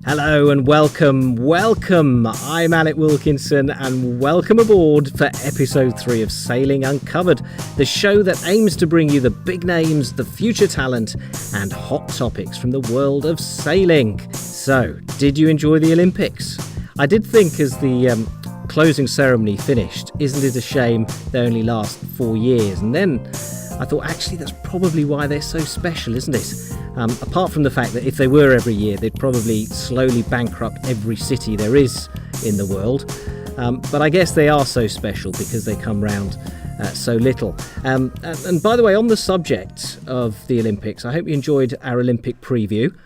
Hello and welcome. I'm Alec Wilkinson and welcome aboard for episode 3 of Sailing Uncovered, the show that aims to bring you the big names, the future talent and hot topics from the world of sailing. So, did you enjoy the Olympics? I did think as the closing ceremony finished, isn't it a shame they only last 4 years? And then I thought, actually, that's probably why they're so special, isn't it? Apart from the fact that if they were every year, they'd probably slowly bankrupt every city there is in the world. But I guess they are so special because they come round so little. And by the way, on the subject of the Olympics, I hope you enjoyed our Olympic preview.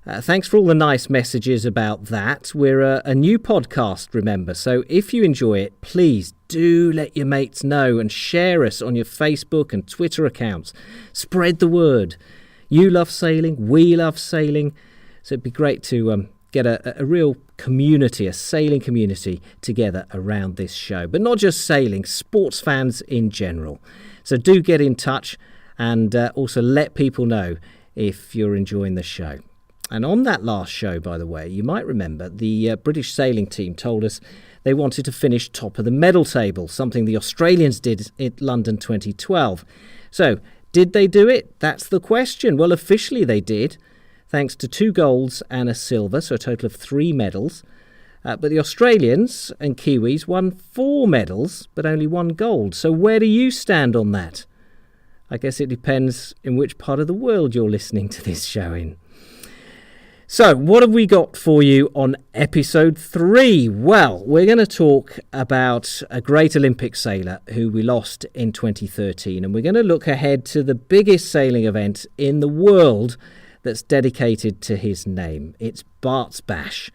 Thanks for all the nice messages about that. We're a new podcast, remember, so if you enjoy it, please do let your mates know and share us on your Facebook and Twitter accounts. Spread the word. You love sailing, we love sailing, so it'd be great to get a real community, a sailing community together around this show. But not just sailing, sports fans in general. So do get in touch and also let people know if you're enjoying the show. And on that last show, by the way, you might remember the British sailing team told us they wanted to finish top of the medal table, something the Australians did at London 2012. So, did they do it? That's the question. Well, officially they did, thanks to 2 golds and a silver, so a total of 3 medals. But the Australians and Kiwis won 4 medals, but only 1 gold. So where do you stand on that? I guess it depends in which part of the world you're listening to this show in. So, what have we got for you on episode 3? Well, we're going to talk about a great Olympic sailor who we lost in 2013, and we're going to look ahead to the biggest sailing event in the world that's dedicated to his name. It's Bart's Bash.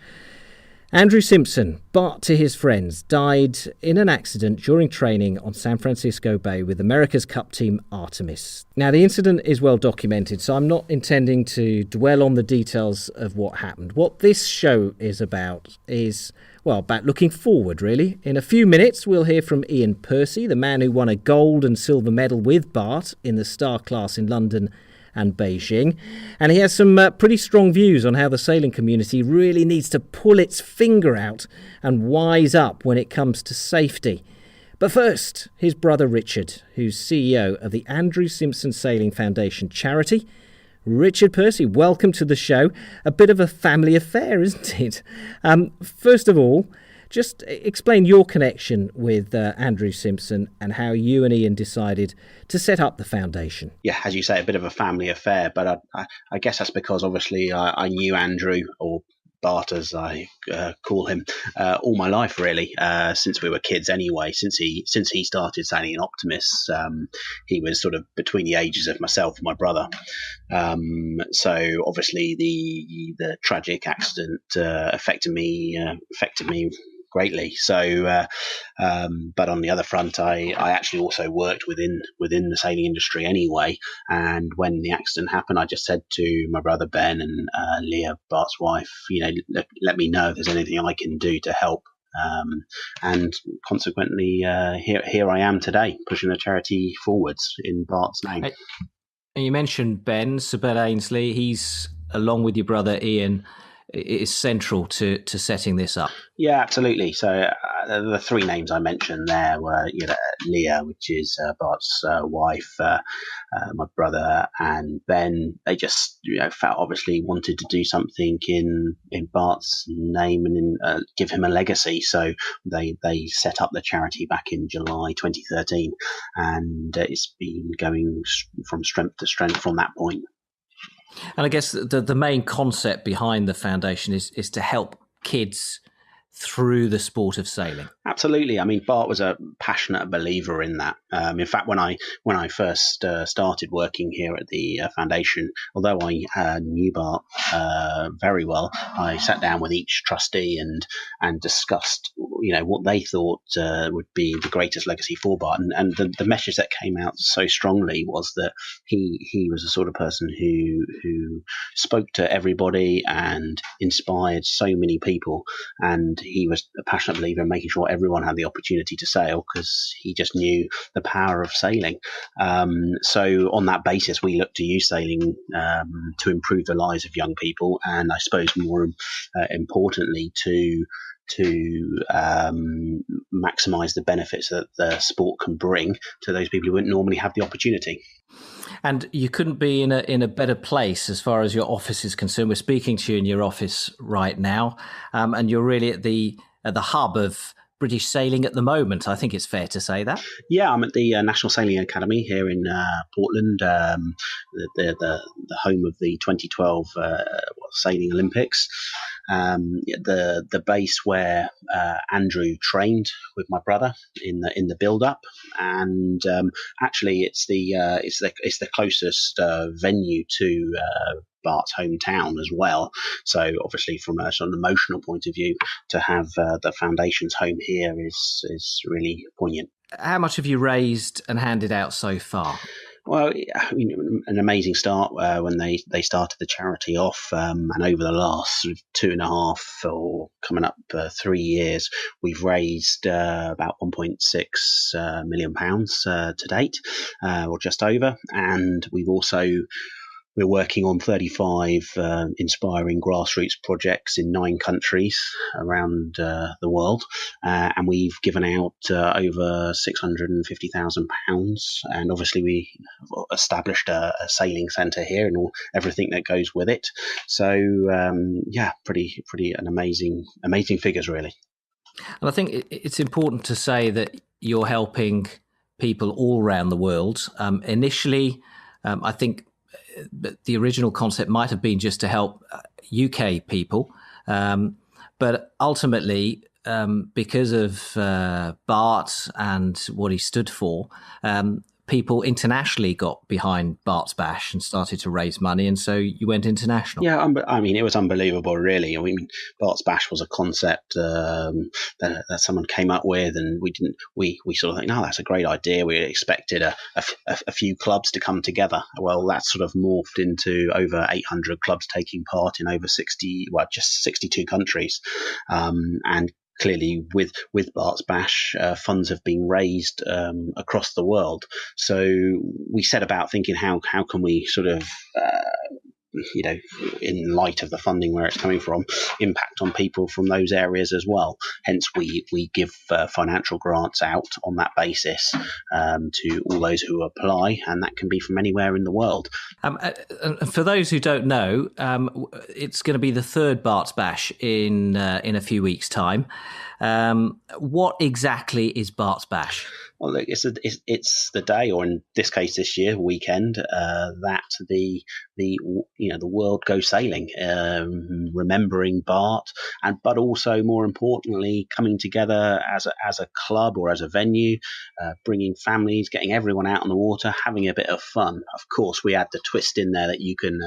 Andrew Simpson, Bart to his friends, died in an accident during training on San Francisco Bay with America's Cup team Artemis. Now, the incident is well documented, so I'm not intending to dwell on the details of what happened. What this show is about is, well, about looking forward, really. In a few minutes, we'll hear from Iain Percy, the man who won a gold and silver medal with Bart in the star class in London and Beijing, and he has some pretty strong views on how the sailing community really needs to pull its finger out and wise up when it comes to safety. But first, his brother Richard, who's CEO of the Andrew Simpson Sailing Foundation charity. Richard Percy, welcome to the show. A bit of a family affair, isn't it? First of all, just explain your connection with Andrew Simpson and how you and Iain decided to set up the foundation. Yeah, as you say, a bit of a family affair, but I guess that's because obviously I knew Andrew, or Bart as I call him, all my life really, since we were kids anyway. Since he started sailing in Optimus, he was sort of between the ages of myself and my brother. So obviously the tragic accident affected me greatly. So, but on the other front, I actually also worked within the sailing industry anyway. And when the accident happened, I just said to my brother Ben and Leah, Bart's wife, let me know if there's anything I can do to help. And consequently, here I am today, pushing the charity forwards in Bart's name. And you mentioned Ben, Sir Ben Ainsley. He's, along with your brother Iain, is central to setting this up. Yeah, absolutely. So the 3 names I mentioned there were, Leah, which is Bart's wife, my brother, and Ben. They just felt obviously wanted to do something in Bart's name and give him a legacy. So they set up the charity back in July 2013, and it's been going from strength to strength from that point. And I guess the main concept behind the foundation is to help kids through the sport of sailing. Absolutely. I mean, Bart was a passionate believer in that. In fact, when I first started working here at the foundation, although I knew Bart very well, I sat down with each trustee and discussed, what they thought would be the greatest legacy for Bart. And the message that came out so strongly was that he was the sort of person who spoke to everybody and inspired so many people. And and he was a passionate believer in making sure everyone had the opportunity to sail because he just knew the power of sailing. So on that basis, we look to use sailing to improve the lives of young people, and I suppose more importantly to maximise the benefits that the sport can bring to those people who wouldn't normally have the opportunity. And you couldn't be in a better place as far as your office is concerned. We're speaking to you in your office right now, and you're really at the hub of British sailing at the moment. I think it's fair to say that. Yeah, I'm at the National Sailing Academy here in Portland, the home of the 2012 Sailing Olympics. The base where Andrew trained with my brother in the build up, and actually it's the closest venue to Bart's hometown as well. So obviously, from a sort of emotional point of view, to have the foundation's home here is really poignant. How much have you raised and handed out so far? Well, I mean, an amazing start when they started the charity off, and over the last sort of 2.5 or coming up 3 years, we've raised about £1.6 million to date, or just over, and we're working on 35 inspiring grassroots projects in 9 countries around the world, and we've given out over £650,000. And obviously, we established a sailing centre here and everything that goes with it. So, pretty an amazing figures, really. And I think it's important to say that you're helping people all around the world. Initially, I think the original concept might have been just to help UK people, but ultimately, because of Bart and what he stood for, people internationally got behind Bart's Bash and started to raise money, and so you went international. Yeah, I mean, it was unbelievable, really. I mean, Bart's Bash was a concept that someone came up with, and we sort of think, no, that's a great idea. We expected a few clubs to come together. Well, that sort of morphed into over 800 clubs taking part in over 62 countries, and clearly, with Bart's Bash, funds have been raised across the world. So we set about thinking, how can we sort of, in light of the funding where it's coming from, impact on people from those areas as well. Hence, we give financial grants out on that basis to all those who apply, and that can be from anywhere in the world. For those who don't know, it's going to be the third Bart's Bash in a few weeks' time. What exactly is Bart's Bash? Well, look, it's the day, or in this case, this year weekend, that the world goes sailing, remembering Bart, but also more importantly, coming together as a club or as a venue, bringing families, getting everyone out on the water, having a bit of fun. Of course, we add the twist in there that you can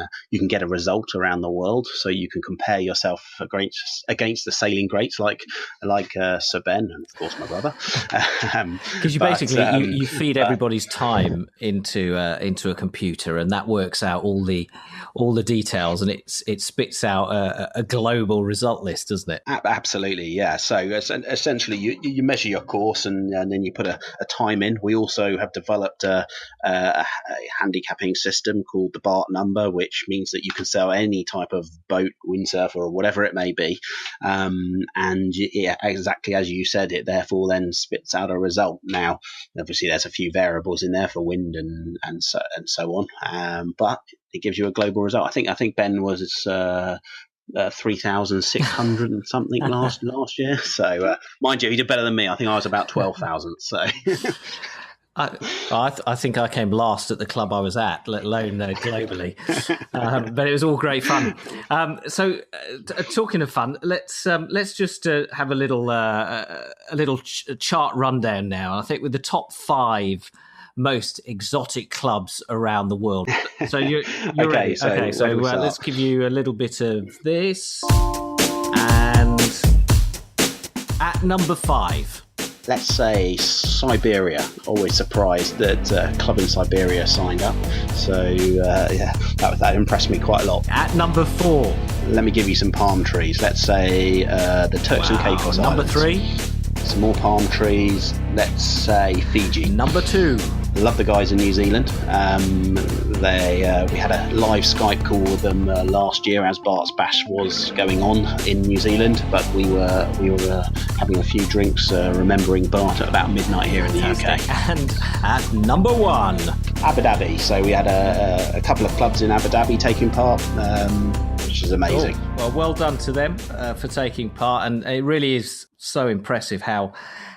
get a result around the world, so you can compare yourself against the sailing greats like Sir Ben and of course my brother. Because basically, you feed everybody's time into a computer, and that works out all the details, and it spits out a global result list, doesn't it? Absolutely, yeah. So essentially, you measure your course, and then you put a time in. We also have developed a handicapping system called the Bart number, which means that you can sell any type of boat, windsurfer, or whatever it may be, and yeah, exactly as you said, it therefore then spits out a result. Now, obviously, there's a few variables in there for wind and so on, but it gives you a global result. I think Ben was 3,600 and something last year. So mind you, he did better than me. I think I was about 12,000. So. I think I came last at the club I was at, let alone globally. But it was all great fun. So, talking of fun, let's just have a little chart rundown now. I think with the top 5 most exotic clubs around the world. So you're ready. So let's give you a little bit of this. And at number 5. let's say Siberia. Always surprised that a club in Siberia signed up. So that impressed me quite a lot. At number 4. Let me give you some palm trees. Let's say the Turks and Caicos Number Islands. 3. Some more palm trees. Let's say Fiji. Number 2. Love the guys in New Zealand. We had a live Skype call with them last year as Bart's Bash was going on in New Zealand, but we were having a few drinks, remembering Bart at about midnight here in the UK. And at number 1, Abu Dhabi. So we had a couple of clubs in Abu Dhabi taking part, which is amazing. Cool. Well done to them for taking part, and it really is so impressive how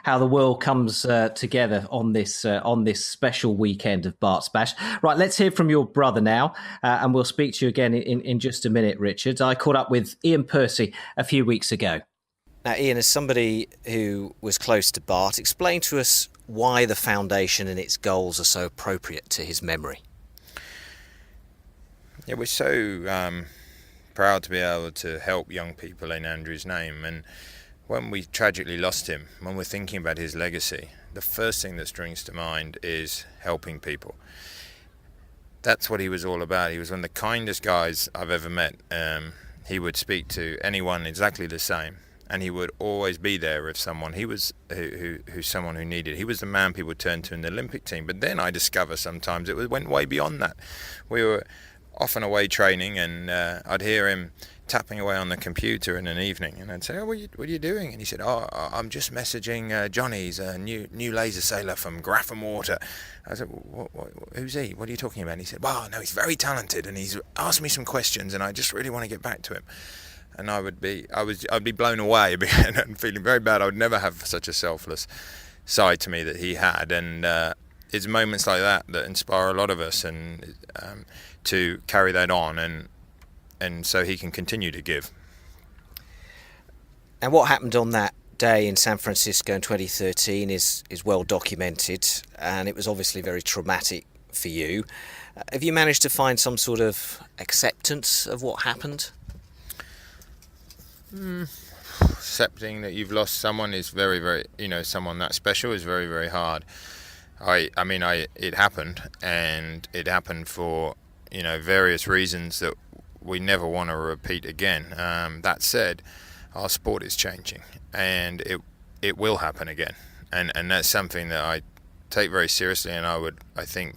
the world comes together on this special weekend of Bart's Bash. Right, let's hear from your brother now, and we'll speak to you again in just a minute, Richard. I caught up with Iain Percy a few weeks ago. Now, Iain, as somebody who was close to Bart, explain to us why the foundation and its goals are so appropriate to his memory. Yeah, we're so proud to be able to help young people in Andrew's name, and when we tragically lost him, when we're thinking about his legacy, the first thing that springs to mind is helping people. That's what he was all about. He was one of the kindest guys I've ever met. He would speak to anyone exactly the same, and he would always be there if someone who's someone who needed. He was the man people turned to in the Olympic team. But then I discover sometimes it went way beyond that. We were often away training, and I'd hear him tapping away on the computer in an evening, and I'd say, "Oh, what are you doing?" And he said, "Oh, I'm just messaging Johnny. He's a new laser sailor from Grapham Water." I said, "Who's he? What are you talking about?" And he said, "Well, no, he's very talented, and he's asked me some questions, and I just really want to get back to him." And I'd be blown away and feeling very bad. I would never have such a selfless side to me that he had, and it's moments like that inspire a lot of us, and to carry that on, and so he can continue to give. And what happened on that day in San Francisco in 2013 is well documented, and it was obviously very traumatic for you. Have you managed to find some sort of acceptance of what happened? Accepting that you've lost someone is very, very, someone that special is very, very hard. It happened, and it happened for, various reasons that we never want to repeat again. That said, our sport is changing, and it will happen again, and that's something that I take very seriously, and I think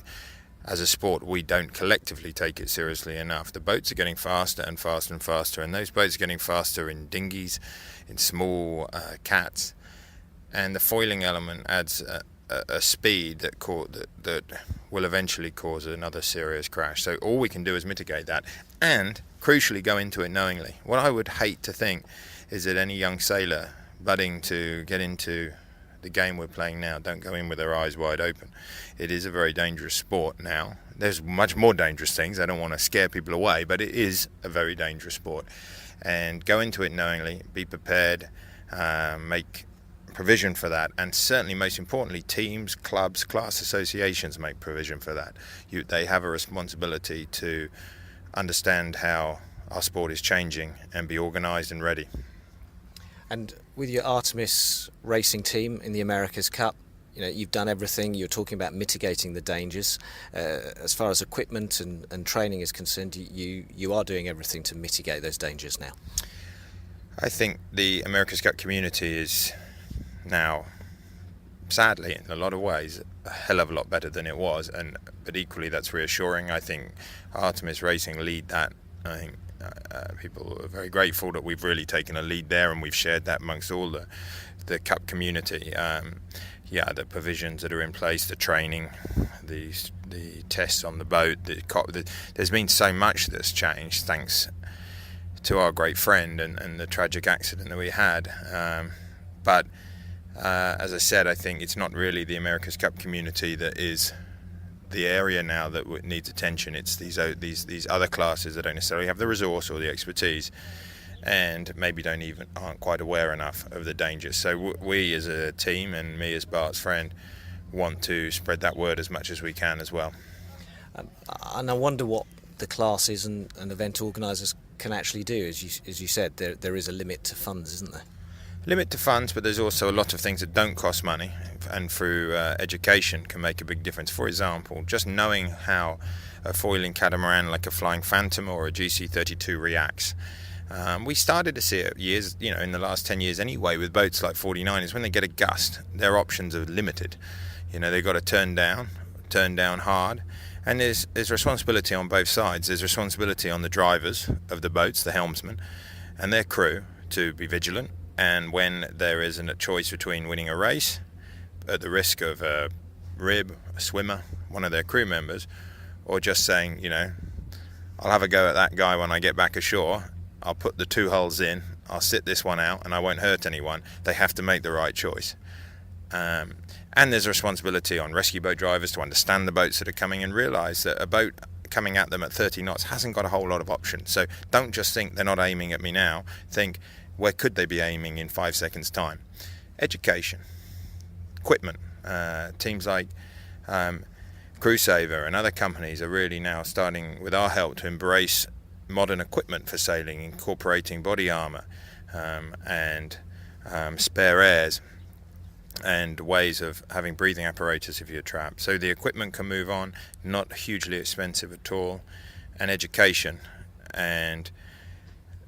as a sport we don't collectively take it seriously enough. The boats are getting faster and faster and faster, and those boats are getting faster in dinghies, in small cats, and the foiling element adds a speed that will eventually cause another serious crash. So all we can do is mitigate that, and crucially go into it knowingly. What I would hate to think is that any young sailor budding to get into the game we're playing now don't go in with their eyes wide open. It is a very dangerous sport now. There's much more dangerous things. I don't want to scare people away, but it is a very dangerous sport. And go into it knowingly, be prepared, make provision for that, and certainly most importantly teams, clubs, class associations make provision for that. They have a responsibility to understand how our sport is changing and be organised and ready. And with your Artemis racing team in the America's Cup, you've done everything. You're talking about mitigating the dangers. As far as equipment and training is concerned, you are doing everything to mitigate those dangers now. I think the America's Cup community is now, sadly, in a lot of ways, a hell of a lot better than it was, but equally that's reassuring. I think Artemis Racing lead that. I think people are very grateful that we've really taken a lead there, and we've shared that amongst all the Cup community. The provisions that are in place, the training, the tests on the boat, there's been so much that's changed thanks to our great friend and the tragic accident that we had. But as I said, I think it's not really the America's Cup community that is the area now that needs attention. It's these other classes that don't necessarily have the resource or the expertise, and maybe aren't quite aware enough of the dangers. So we as a team, and me as Bart's friend, want to spread that word as much as we can as well. And I wonder what the classes and event organisers can actually do. As you said, there is a limit to funds, isn't there? limit to funds, but there's also a lot of things that don't cost money, and through education can make a big difference. For example, just knowing how a foiling catamaran like a Flying Phantom or a GC32 reacts. We started to see it in the last 10 years anyway, with boats like 49ers. When they get a gust, their options are limited. They've got to turn down hard, and there's responsibility on both sides. There's responsibility on the drivers of the boats, the helmsmen, and their crew to be vigilant. And when there isn't a choice between winning a race at the risk of a rib, a swimmer, one of their crew members, or just saying, I'll have a go at that guy when I get back ashore, I'll put the 2 hulls in, I'll sit this one out, and I won't hurt anyone, they have to make the right choice. And there's a responsibility on rescue boat drivers to understand the boats that are coming and realise that a boat coming at them at 30 knots hasn't got a whole lot of options. So don't just think they're not aiming at me now. Think, where could they be aiming in 5 seconds' time? Education, equipment. Teams like Crewsaver and other companies are really now starting, with our help, to embrace modern equipment for sailing, incorporating body armour and spare airs, and ways of having breathing apparatus if you're trapped. So the equipment can move on, not hugely expensive at all, and education. And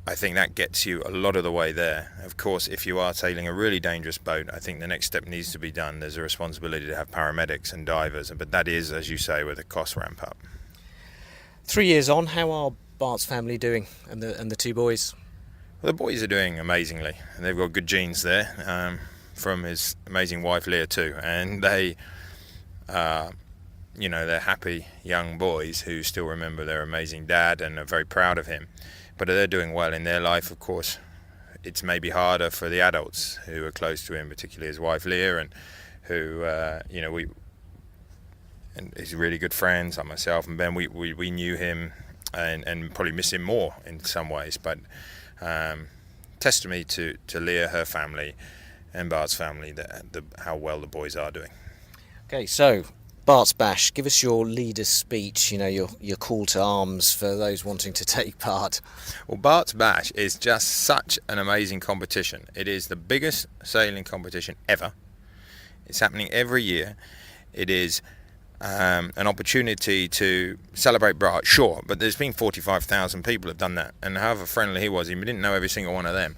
I think that gets you a lot of the way there. Of course, if you are sailing a really dangerous boat, I think the next step needs to be done. There's a responsibility to have paramedics and divers, but that is, as you say, where the costs ramp up. 3 years on, how are Bart's family doing, and the 2 boys? Well, the boys are doing amazingly, and they've got good genes there. From his amazing wife Leah too, and they they're happy young boys who still remember their amazing dad and are very proud of him, but they're doing well in their life. Of course, it's maybe harder for the adults who are close to him, particularly his wife Leah, and who and he's really good friends like myself and Ben. We knew him and probably miss him more in some ways, but testimony to Leah, her family, and Bart's family, how well the boys are doing. Okay, so Bart's Bash, give us your leader's speech, your call to arms for those wanting to take part. Well, Bart's Bash is just such an amazing competition. It is the biggest sailing competition ever. It's happening every year. It is an opportunity to celebrate Bart, sure, but there's been 45,000 people have done that, and however friendly he was, he didn't know every single one of them.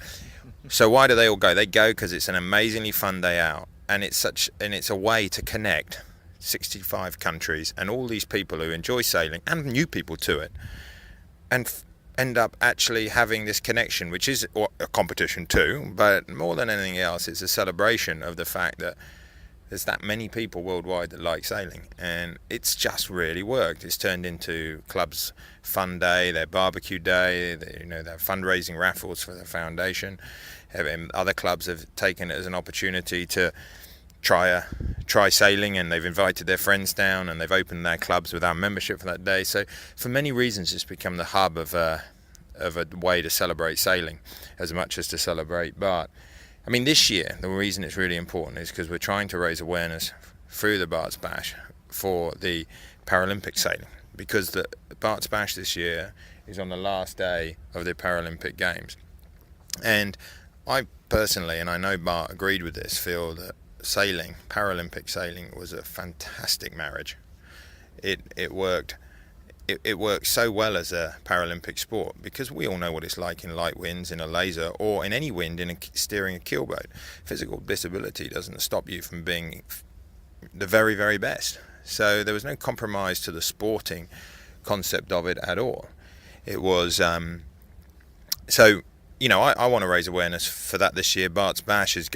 So why do they all go? They go because it's an amazingly fun day out, and it's a way to connect 65 countries and all these people who enjoy sailing and new people to it, and end up actually having this connection, which is a competition too, but more than anything else, it's a celebration of the fact that there's that many people worldwide that like sailing, and it's just really worked. It's turned into clubs' fun day, their barbecue day, their fundraising raffles for the foundation. Other clubs have taken it as an opportunity to try sailing, and they've invited their friends down, and they've opened their clubs without membership for that day. So for many reasons, it's become the hub of a way to celebrate sailing as much as to celebrate Bart. I mean, this year, the reason it's really important is because we're trying to raise awareness through the Bart's Bash for the Paralympic sailing, because the Bart's Bash this year is on the last day of the Paralympic Games. And I personally, and I know Bart agreed with this, feel that Paralympic sailing was a fantastic marriage. It worked. It works so well as a Paralympic sport, because we all know what it's like in light winds, in a laser, or in any wind in steering a keelboat. Physical disability doesn't stop you from being the very, very best. So there was no compromise to the sporting concept of it at all. It was I want to raise awareness for that this year. Bart's Bash it's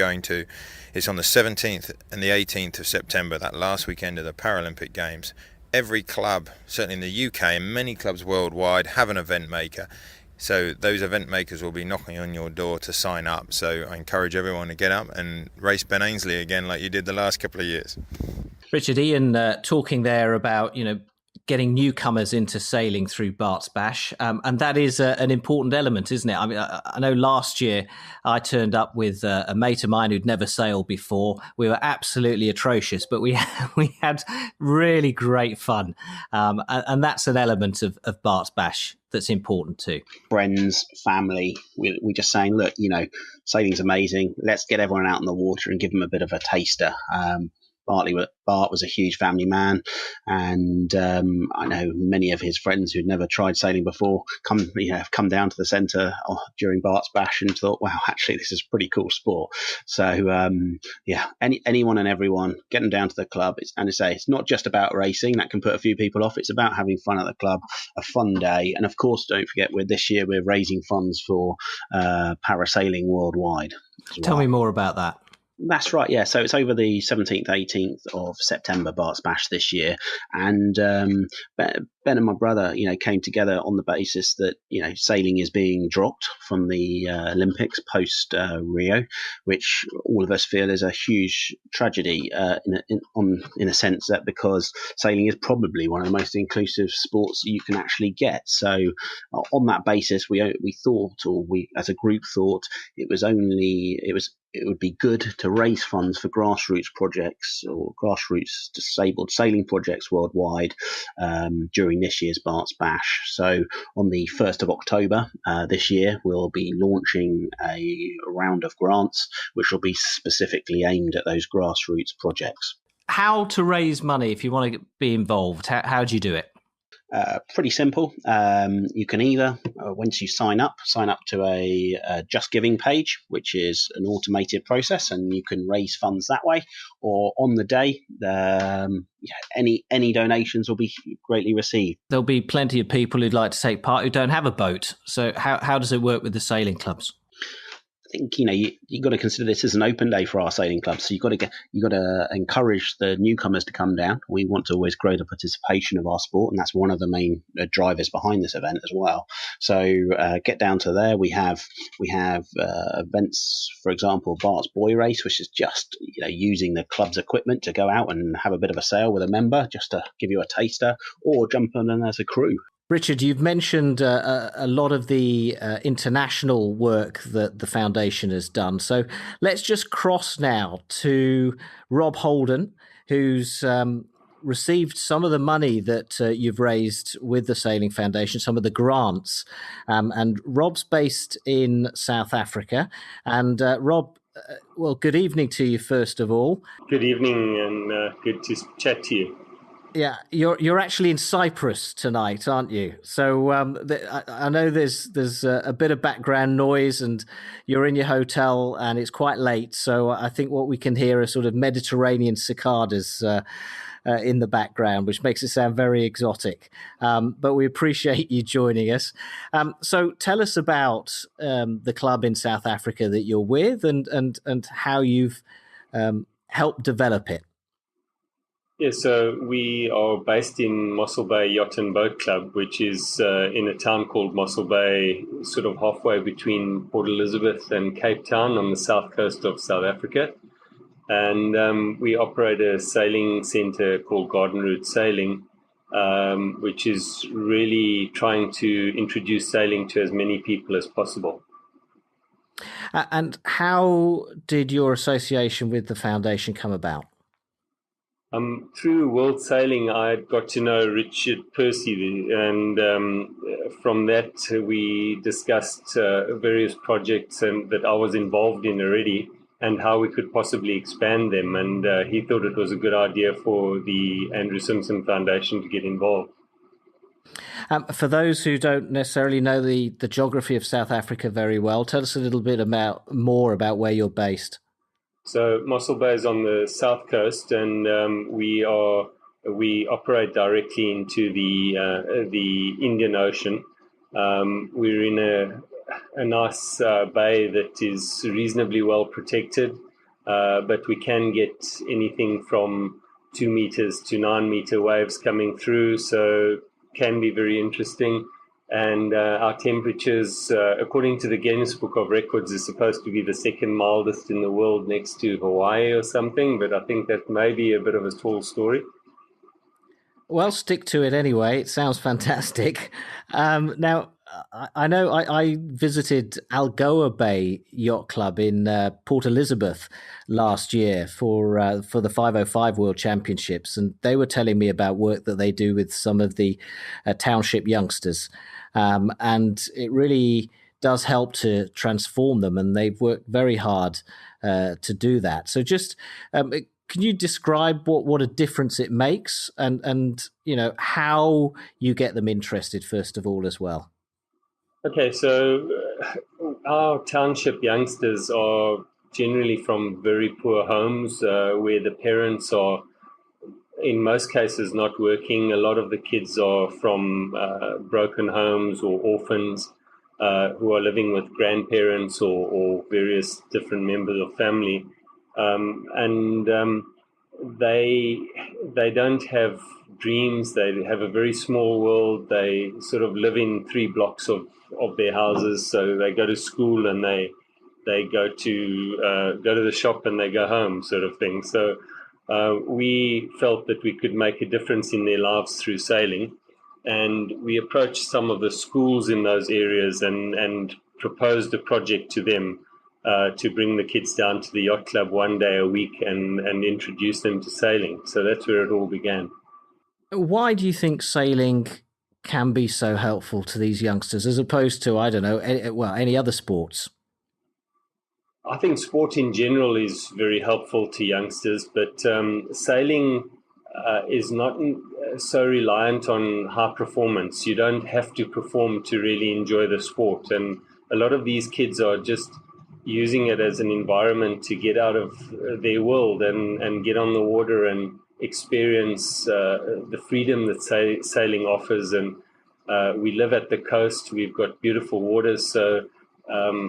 on the 17th and the 18th of September, that last weekend of the Paralympic Games. Every club, certainly in the UK and many clubs worldwide, have an event maker. So those event makers will be knocking on your door to sign up. So I encourage everyone to get up and race Ben Ainsley again like you did the last couple of years. Richard, Ian talking there about, getting newcomers into sailing through Bart's Bash, and that is an important element, isn't it? I mean, I know last year I turned up with a mate of mine who'd never sailed before. We were absolutely atrocious, but we had really great fun, and that's an element of Bart's Bash that's important too. Friends, family, we're just saying, look, sailing's amazing. Let's get everyone out in the water and give them a bit of a taster. Bart was a huge family man, and I know many of his friends who'd never tried sailing before have come down to the centre during Bart's Bash and thought, wow, actually this is a pretty cool sport. So anyone and everyone, get them down to the club. It's not just about racing. That can put a few people off. It's about having fun at the club, a fun day, and of course, don't forget, this year we're raising funds for parasailing worldwide. Tell me more about that. That's right, yeah. So it's over the 17th, 18th of September, Bart's Bash this year. And Ben and my brother, came together on the basis that, sailing is being dropped from the Olympics post Rio, which all of us feel is a huge tragedy in a sense that because sailing is probably one of the most inclusive sports you can actually get. So on that basis, we as a group thought it would be good to raise funds for grassroots projects or grassroots disabled sailing projects worldwide during this year's Bart's Bash. So on the 1st of October this year, we'll be launching a round of grants, which will be specifically aimed at those grassroots projects. How to raise money if you want to be involved? How do you do it? Pretty simple. You can either, once you sign up to a Just Giving page, which is an automated process, and you can raise funds that way. Or on the day, any donations will be greatly received. There'll be plenty of people who'd like to take part who don't have a boat. So how does it work with the sailing clubs? I think you got to consider this as an open day for our sailing club. So you got to encourage the newcomers to come down. We want to always grow the participation of our sport, and that's one of the main drivers behind this event as well. So get down to there. We have events, for example, Bart's Boy Race, which is just using the club's equipment to go out and have a bit of a sail with a member, just to give you a taster, or jump on as a crew. Richard, you've mentioned a lot of the international work that the foundation has done. So let's just cross now to Rob Holden, who's received some of the money that you've raised with the Sailing Foundation, some of the grants. And Rob's based in South Africa. And Rob, well, good evening to you, first of all. Good evening, and good to chat to you. Yeah, you're actually in Cyprus tonight, aren't you? So I know there's a bit of background noise, and you're in your hotel, and it's quite late. So I think what we can hear are sort of Mediterranean cicadas in the background, which makes it sound very exotic. But we appreciate you joining us. So tell us about the club in South Africa that you're with, and how you've helped develop it. Yeah, so we are based in Mossel Bay Yacht and Boat Club, which is in a town called Mossel Bay, sort of halfway between Port Elizabeth and Cape Town on the south coast of South Africa. And we operate a sailing centre called Garden Route Sailing, which is really trying to introduce sailing to as many people as possible. And how did your association with the foundation come about? Through World Sailing, I got to know Richard Percy, and from that we discussed various projects that I was involved in already and how we could possibly expand them. And he thought it was a good idea for the Andrew Simpson Foundation to get involved. For those who don't necessarily know the geography of South Africa very well, tell us a little bit more about where you're based. So Mossel Bay is on the south coast, and we operate directly into the Indian Ocean. We're in a nice bay that is reasonably well protected, but we can get anything from 2 meters to 9 meter waves coming through, so can be very interesting. And our temperatures, according to the Guinness Book of Records, is supposed to be the second mildest in the world, next to Hawaii or something, but I think that may be a bit of a tall story. Well, stick to it anyway. It sounds fantastic. Now, I know I visited Algoa Bay Yacht Club in Port Elizabeth last year for the 505 World Championships, and they were telling me about work that they do with some of the township youngsters, and it really does help to transform them, and they've worked very hard to do that. So, just can you describe what a difference it makes, and how you get them interested first of all as well? Okay, so our township youngsters are generally from very poor homes where the parents are, in most cases, not working. A lot of the kids are from broken homes or orphans who are living with grandparents or various different members of family. And they don't have dreams. They have a very small world. They sort of live in 3 blocks of their houses. So they go to school and they go to the shop and they go home, sort of thing. So we felt that we could make a difference in their lives through sailing, and we approached some of the schools in those areas and proposed a project to them to bring the kids down to the yacht club one day a week and introduce them to sailing. So that's where it all began. Why do you think sailing can be so helpful to these youngsters as opposed to, I don't know, any other sports? I think sport in general is very helpful to youngsters, but sailing is not so reliant on high performance. You don't have to perform to really enjoy the sport. And a lot of these kids are just using it as an environment to get out of their world and get on the water and experience the freedom that sailing offers. And we live at the coast. We've got beautiful waters. So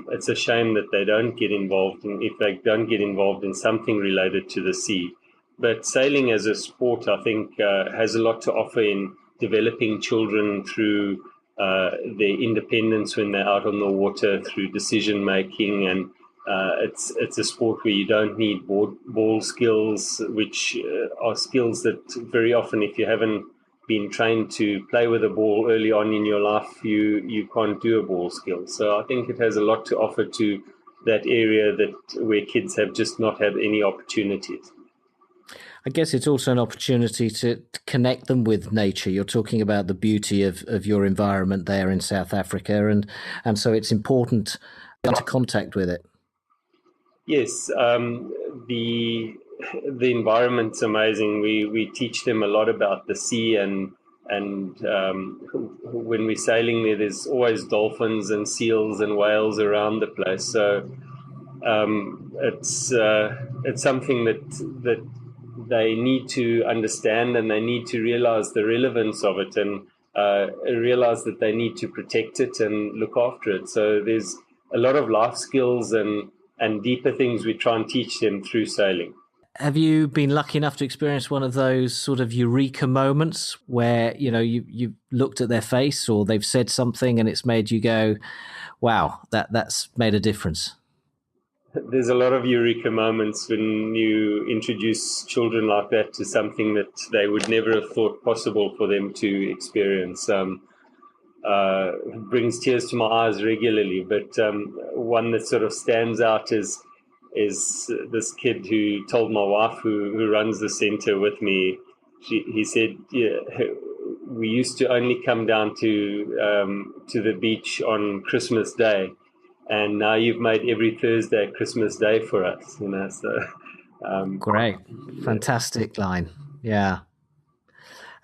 it's a shame that they don't get involved in something related to the sea. But sailing as a sport, I think, has a lot to offer in developing children through their independence when they're out on the water, through decision making, and it's a sport where you don't need ball skills, which are skills that very often, if you haven't been trained to play with a ball early on in your life, you can't do a ball skill. So I think it has a lot to offer to that area where kids have just not had any opportunities. I guess it's also an opportunity to connect them with nature. You're talking about the beauty of your environment there in South Africa, and so it's important to get into contact with it. Yes, the environment's amazing. We teach them a lot about the sea, and when we're sailing there's always dolphins and seals and whales around the place. So it's something that they need to understand, and they need to realize the relevance of it, and realize that they need to protect it and look after it. So there's a lot of life skills and deeper things we try and teach them through sailing. Have you been lucky enough to experience one of those sort of eureka moments where, you've looked at their face or they've said something and it's made you go, wow, that's made a difference? There's a lot of eureka moments when you introduce children like that to something that they would never have thought possible for them to experience. It brings tears to my eyes regularly, but one that sort of stands out is this kid who told my wife, who runs the center with me. He said, yeah, we used to only come down to the beach on Christmas Day, and now you've made every Thursday Christmas Day for us. So great, fantastic line, yeah.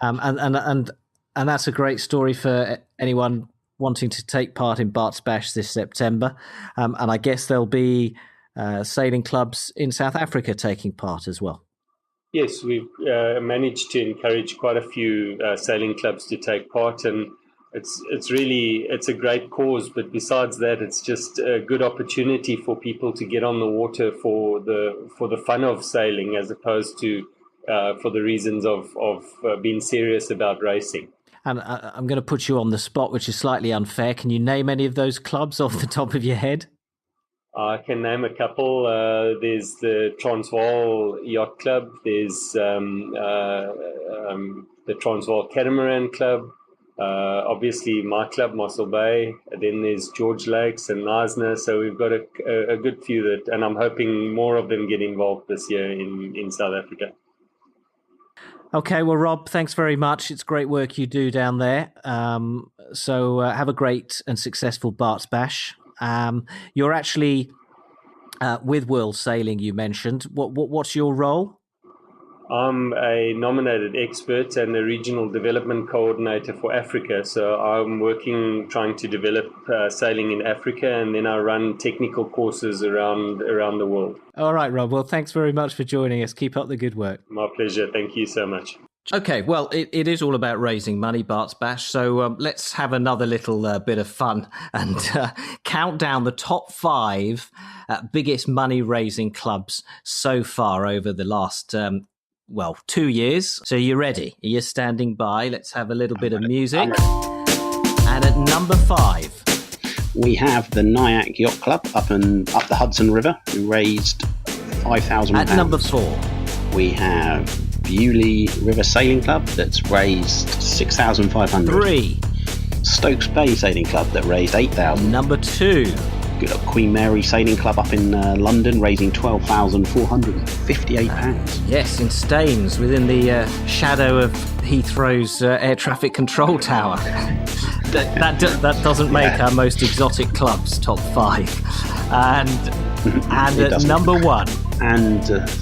And that's a great story for anyone wanting to take part in Bart's Bash this September. And I guess there'll be sailing clubs in South Africa taking part as well. Yes, we've managed to encourage quite a few sailing clubs to take part, and it's a great cause. But besides that, it's just a good opportunity for people to get on the water for the fun of sailing, as opposed to for the reasons of being serious about racing. And I'm going to put you on the spot, which is slightly unfair. Can you name any of those clubs off the top of your head? I can name a couple. There's the Transvaal Yacht Club. There's the Transvaal Catamaran Club, obviously my club, Mossel Bay. Then there's George Lakes and Knysna. So we've got a good few and I'm hoping more of them get involved this year in South Africa. Okay, well, Rob, thanks very much. It's great work you do down there. So have a great and successful Bart's Bash. You're actually with World Sailing, you mentioned. What's your role? I'm a nominated expert and a regional development coordinator for Africa. So I'm trying to develop sailing in Africa, and then I run technical courses around the world. All right, Rob. Well, thanks very much for joining us. Keep up the good work. My pleasure. Thank you so much. Okay, well, it is all about raising money, Bart's Bash. So let's have another little bit of fun and count down the top 5 biggest money-raising clubs so far over the last 2 years. So you're ready? You're standing by. Let's have a little bit of music. And at number 5, we have the Nyack Yacht Club up the Hudson River, who raised £5,000. At number 4, we have Bewley River Sailing Club that's raised £6,500. 3, Stokes Bay Sailing Club that raised £8,000. Number 2, Queen Mary Sailing Club up in London, raising £12,458. Yes, in Staines, within the shadow of Heathrow's air traffic control tower. that doesn't make our most exotic clubs top 5. And at number 1, and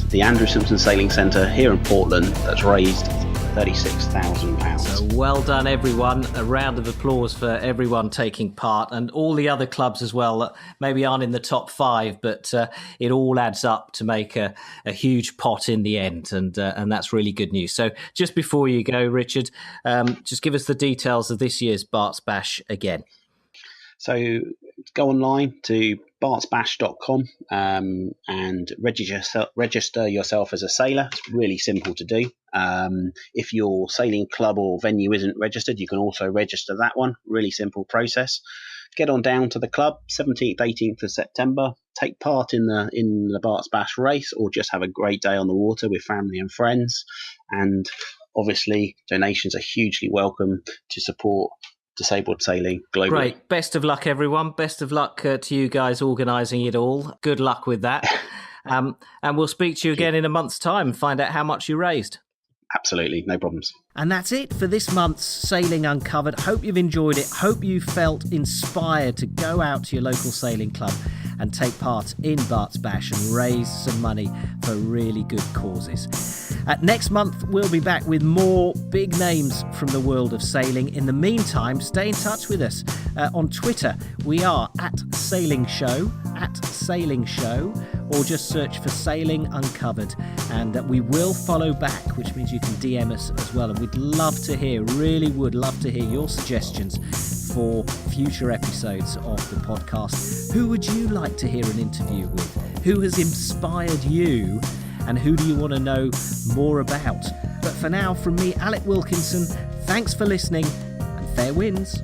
the Andrew Simpson Sailing Centre here in Portland that's raised £36,000. So well done, everyone. A round of applause for everyone taking part, and all the other clubs as well that maybe aren't in the top 5, but it all adds up to make a huge pot in the end, and that's really good news. So just before you go, Richard, just give us the details of this year's Bart's Bash again. So go online to bartsbash.com and register yourself as a sailor. It's really simple to do. If your sailing club or venue isn't registered, you can also register that one. Really simple process. Get on down to the club, 17th, 18th of September. Take part in the Bart's Bash race, or just have a great day on the water with family and friends. And obviously, donations are hugely welcome to support disabled sailing globally. Great. Best of luck, everyone. Best of luck to you guys organising it all. Good luck with that. And we'll speak to you again in a month's time and find out how much you raised. Absolutely. No problems. And that's it for this month's Sailing Uncovered. Hope you've enjoyed it. Hope you felt inspired to go out to your local sailing club and take part in Bart's Bash and raise some money for really good causes. Next month, we'll be back with more big names from the world of sailing. In the meantime, stay in touch with us. On Twitter, we are @Sailing Show, or just search for Sailing Uncovered. And we will follow back, which means you can DM us as well. And we'd love to hear, really would love to hear your suggestions for future episodes of the podcast. Who would you like to hear an interview with? Who has inspired you? And who do you want to know more about? But for now, from me, Alec Wilkinson, thanks for listening and fair winds.